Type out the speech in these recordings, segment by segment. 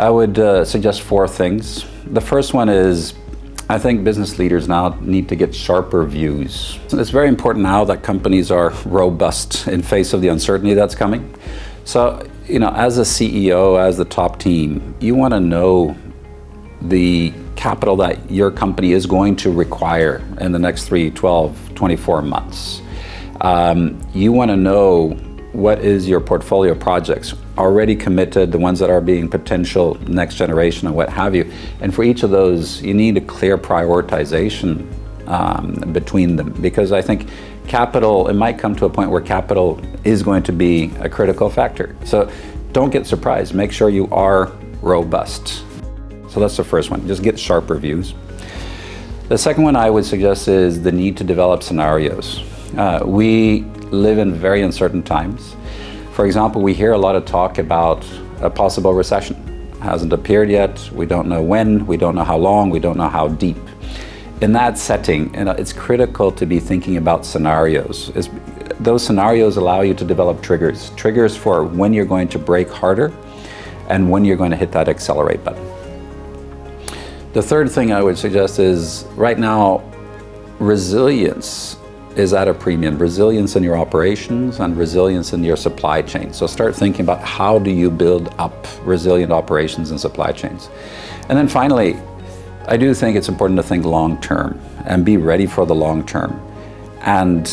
I would suggest four things. The first one is, I think business leaders now need to get sharper views. It's very important now that companies are robust in face of the uncertainty that's coming. So, as a CEO, as the top team, you want to know the capital that your company is going to require in the next 3, 12, 24 months. You want to know what is your portfolio of projects already committed, the ones that are being potential next generation and what have you. And for each of those, you need a clear prioritization between them, because I think capital, it might come to a point where capital is going to be a critical factor. So don't get surprised, make sure you are robust. So that's the first one, just get sharper views. The second one I would suggest is the need to develop scenarios. We live in very uncertain times. For example, we hear a lot of talk about a possible recession. It hasn't appeared yet, we don't know when, we don't know how long, we don't know how deep. In that setting, it's critical to be thinking about scenarios. Those scenarios allow you to develop triggers for when you're going to brake harder and when you're going to hit that accelerate button. The third thing I would suggest is, right now, resilience is at a premium. Resilience in your operations and resilience in your supply chain. So start thinking about how do you build up resilient operations and supply chains. And then finally, I do think it's important to think long term and be ready for the long term and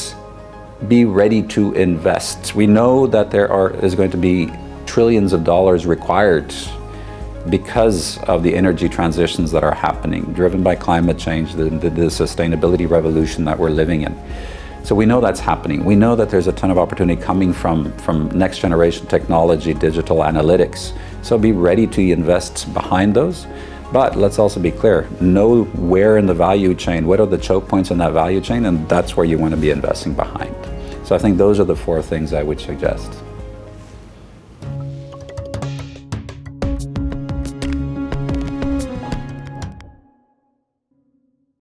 be ready to invest. We know that there is going to be trillions of dollars required because of the energy transitions that are happening, driven by climate change, the sustainability revolution that we're living in. So we know that's happening. We know that there's a ton of opportunity coming from next generation technology, digital analytics. So be ready to invest behind those. But let's also be clear, know where in the value chain, what are the choke points in that value chain, and that's where you want to be investing behind. So I think those are the four things I would suggest.